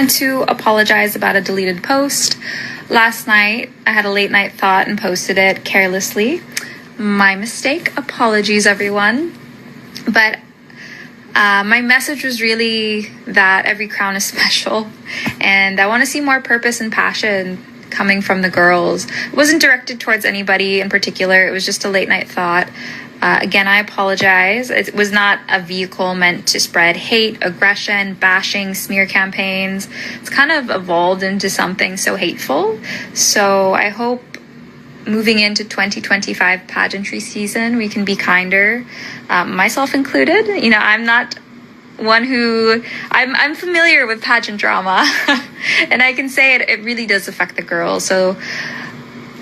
want to apologize about a deleted post. Last night, I had a late night thought and posted it carelessly. My mistake. Apologies, everyone. But my message was really that every crown is special, and I want to see more purpose and passion coming from the girls. It wasn't directed towards anybody in particular. It was just a late night thought. Again, I apologize. It was not a vehicle meant to spread hate, aggression, bashing, smear campaigns. It's kind of evolved into something so hateful. So I hope moving into 2025 pageantry season, we can be kinder, myself included. You know, I'm not one who, I'm familiar with pageant drama and I can say it really does affect the girls. So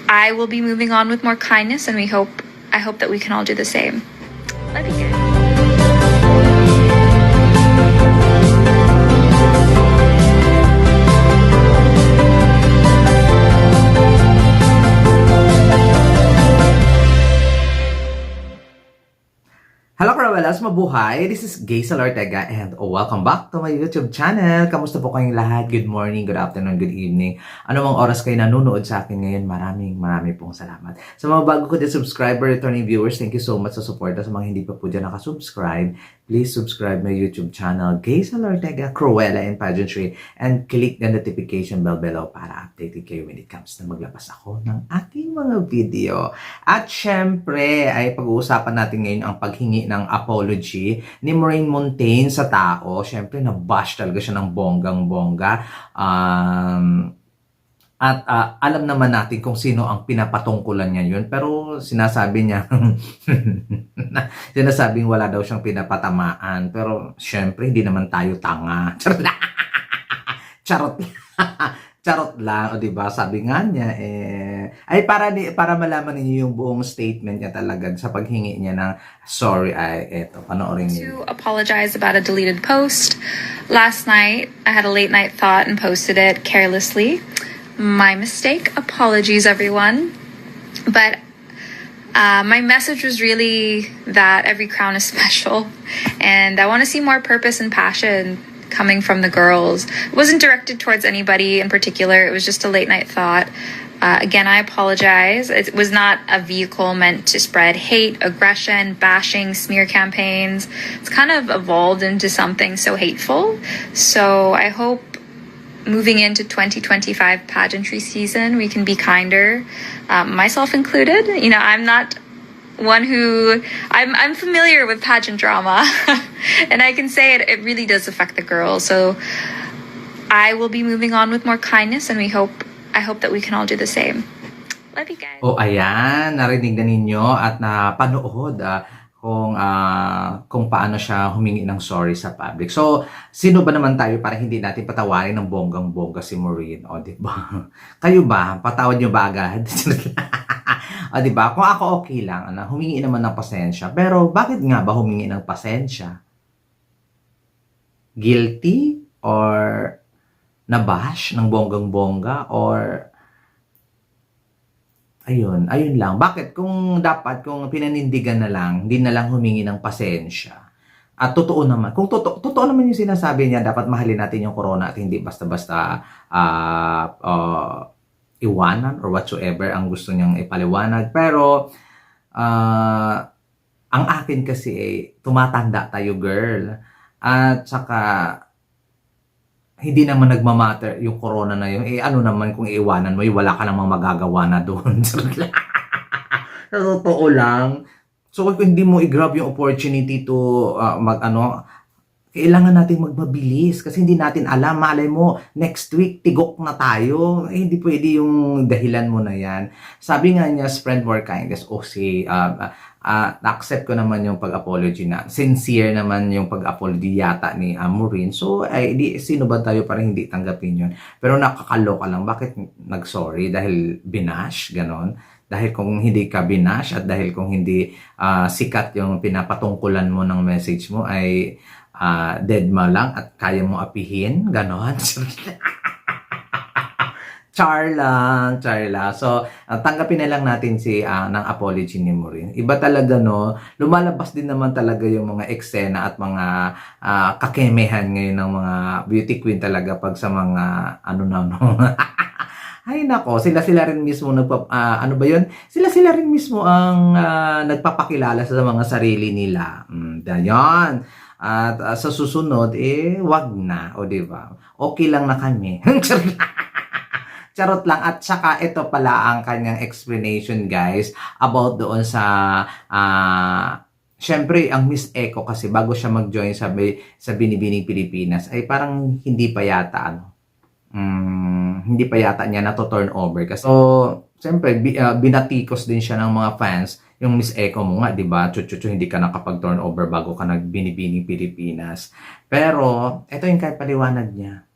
I will be moving on with more kindness, and I hope that we can all do the same. Love you guys. Hello Caravelas, mabuhay! This is Gaysel Ortega and welcome back to my YouTube channel. Kamusta po kayong lahat? Good morning, good afternoon, good evening. Ano mang oras kayo nanonood sa akin ngayon, marami pong salamat. Sa mga bago ko din subscriber, returning viewers, thank you so much sa support. Sa mga hindi pa po dyan nakasubscribe, please subscribe my YouTube channel, Gaysel Ortega, Cruella and Pageantry, and click the notification bell below para updated kayo when it comes na maglabas ako ng ating mga video. At syempre, ay pag-uusapan natin ngayon ang paghingi ng apology ni Maureen Montaigne sa tao. Syempre, nabash talaga siya ng bonggang-bongga. Alam naman natin kung sino ang pinapatungkulan niya yun. Pero sinasabi niya, sinasabing wala daw siyang pinapatamaan. Pero syempre, hindi naman tayo tanga. Charot. Charot lang, o diba? Sabi nga niya, ay para malaman niyo yung buong statement niya talaga sa paghingi niya ng sorry, ay eto, panoorin niyo. To apologize about a deleted post. Last night, I had a late night thought and posted it carelessly. My mistake. Apologies, everyone. But my message was really that every crown is special, and I want to see more purpose and passion coming from the girls. It wasn't directed towards anybody in particular. It was just a late night thought. Again, I apologize. It was not a vehicle meant to spread hate, aggression, bashing, smear campaigns. It's kind of evolved into something so hateful. So I hope moving into 2025 pageantry season, we can be kinder, myself included. You know, I'm not one who, I'm familiar with pageant drama and I can say it really does affect the girls. So I will be moving on with more kindness, and I hope that we can all do the same. Love you guys. Oh, ayan, narinig na ninyo at napanood kung paano siya humingi ng sorry sa public. So, sino ba naman tayo para hindi natin patawarin ng bonggang-bongga si Maureen? O, diba? Kayo ba? Patawad nyo ba agad? O, diba? Kung ako okay lang, humingi naman ng pasensya. Pero, bakit nga ba humingi ng pasensya? Guilty? Or nabash ng bonggang-bongga? Or ayun lang. Bakit kung pinanindigan na lang, hindi na lang humingi ng pasensya? At totoo naman, kung totoo naman yung sinasabi niya, dapat mahalin natin yung corona at hindi basta-basta iwanan or whatsoever ang gusto niyang ipaliwanag. Pero ang akin kasi tumatanda tayo, girl. At saka hindi naman nagmamatter yung corona na yun. Ano naman kung iiwanan mo, wala ka namang magagawa na doon. Sa totoo lang. So kung hindi mo i-grab yung opportunity to kailangan natin magmabilis kasi hindi natin alam. Malay mo, next week, tigok na tayo. Hindi pwede yung dahilan mo na yan. Sabi nga niya, spread more kindness. Na-accept ko naman yung pag-apology na. Sincere naman yung pag-apology yata ni Maureen. So, sino ba tayo para hindi tanggapin yun? Pero nakakaloka lang. Bakit nag-sorry? Dahil binash? Ganon. Dahil kung hindi ka binash at dahil kung hindi sikat yung pinapatungkulan mo ng message mo ay dead ma lang at kaya mo apihin, ganon. Char lang, char lang. So, tanggapin na lang natin si ng apology ni Maureen. Iba talaga, no? Lumalabas din naman talaga yung mga eksena at mga kakemehan ngayon ng mga beauty queen talaga pag sa mga ano na, no? Ay nako, sila-sila rin mismo ano ba 'yun? Sila-sila rin mismo ang nagpapakilala sa mga sarili nila. Dayon. At sa susunod wag na, o di ba? Okay lang na kami. Charot lang. At saka ito pala ang kanyang explanation, guys, about doon sa syempre ang Miss Echo kasi bago siya mag-join sa Binibining Pilipinas ay parang hindi pa yata hindi pa yata niya na-turn over kasi so syempre binatikos din siya ng mga fans yung Miss Echo mo nga, di ba? Chuchuchu, hindi ka nakapag-turn over bago ka nag-Binibining Pilipinas. Pero ito yung kay paliwanag niya.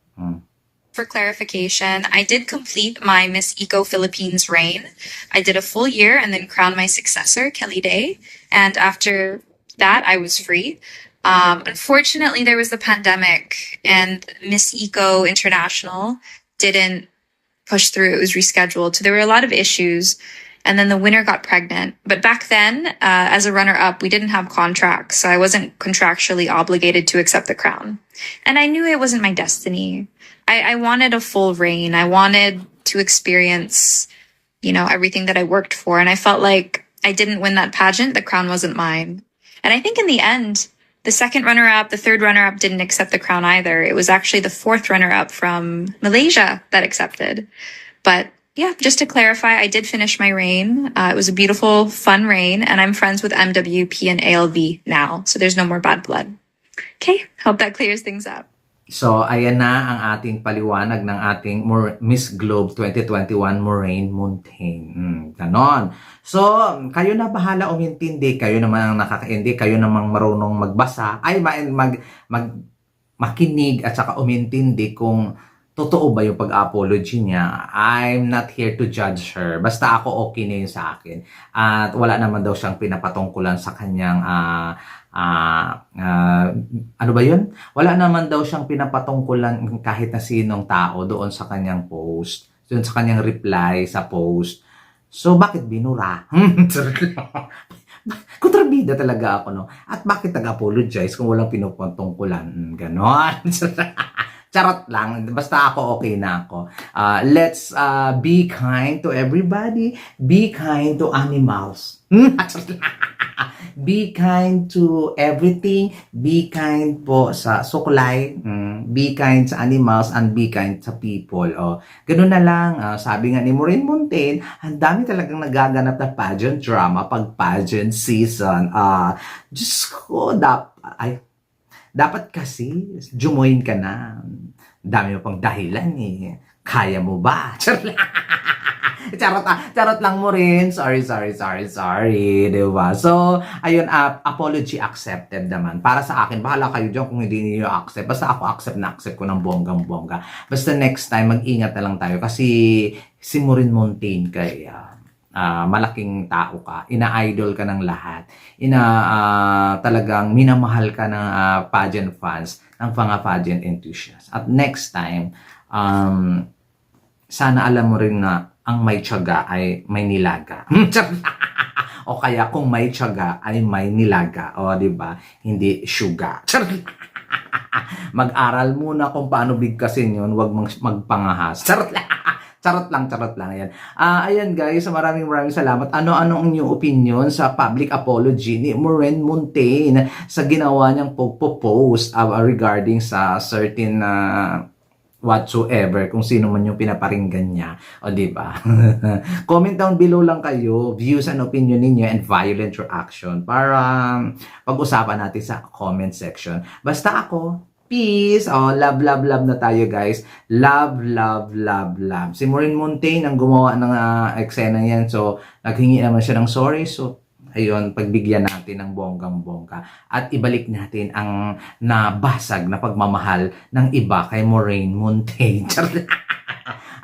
For clarification, I did complete my Miss Eco Philippines reign. I did a full year and then crowned my successor, Kelly Day. And after that, I was free. Unfortunately, there was the pandemic and Miss Eco International didn't push through. It was rescheduled. So there were a lot of issues. And then the winner got pregnant. But back then, as a runner-up, we didn't have contracts. So I wasn't contractually obligated to accept the crown. And I knew it wasn't my destiny. I wanted a full reign. I wanted to experience, everything that I worked for. And I felt like I didn't win that pageant. The crown wasn't mine. And I think in the end, the second runner-up, the third runner-up didn't accept the crown either. It was actually the fourth runner-up from Malaysia that accepted. But yeah, just to clarify, I did finish my reign. It was a beautiful, fun reign. And I'm friends with MWP and ALV now. So there's no more bad blood. Okay, hope that clears things up. So, ayan na ang ating paliwanag ng ating Miss Globe 2021 Maureen Montaigne. Ganon. So, kayo na bahala umintindi. Kayo naman ang nakakaintindi. Kayo namang marunong magbasa. Ay, makinig at saka umintindi kung totoo ba yung pag-apology niya. I'm not here to judge her. Basta ako okay na yun sa akin. At wala naman daw siyang pinapatungkulan sa kanyang ano ba yun? Wala naman daw siyang pinapatungkulan kahit na sinong tao doon sa kanyang post. Doon sa kanyang reply sa post. So, bakit binura? Kontrabida talaga ako, no? At bakit nag-apologize kung walang pinapatungkulan? Ganon. Charot lang. Basta ako, okay na ako. Let's be kind to everybody. Be kind to animals. Be kind to everything. Be kind po sa suklay. Be kind sa animals and be kind sa people. Ganun na lang. Sabi nga ni Maureen Montaigne, ang dami talagang nagaganap na pageant drama pag pageant season. Diyos ko, dapat kasi, jumoin ka na. Dami mo pang dahilan eh. Kaya mo ba? Charot lang mo rin. Sorry. Diba? So, ayun, apology accepted naman. Para sa akin, bahala kayo dyan kung hindi niyo accept. Basta ako accept ko ng bonggang-bongga. Basta next time, mag-ingat na lang tayo. Kasi si Maureen Montaigne kaya malaking tao ka, ina-idol ka ng lahat, talagang minamahal ka ng pageant fans, ng mga pageant enthusiasts. At next time, sana alam mo rin na ang may tiyaga ay may nilaga. O kaya kung may tiyaga ay may nilaga. O, di ba? Hindi sugar. Mag-aral muna kung paano bigkasin yun, huwag magpangahas. Charot lang. Ayan. Ayan guys, maraming salamat. Ano ang inyong opinion sa public apology ni Maureen Montaigne sa ginawa niyang post regarding sa certain whatsoever, kung sino man yung pinaparinggan niya. O, diba? Comment down below lang kayo, views and opinion ninyo and violent reaction para pag-usapan natin sa comment section. Basta ako, peace. Love na tayo, guys. Love. Si Maureen Montaigne ang gumawa ng eksena yan. So, naghingi naman siya ng sorry. So, ayun, pagbigyan natin ng bonggang-bongga. At ibalik natin ang nabasag na pagmamahal ng iba kay Maureen Montaigne.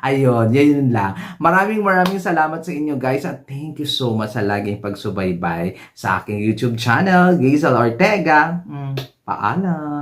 Ayun, yun lang. Maraming salamat sa inyo, guys. At thank you so much sa laging pagsubaybay sa aking YouTube channel, Gazel Ortega. Paalam.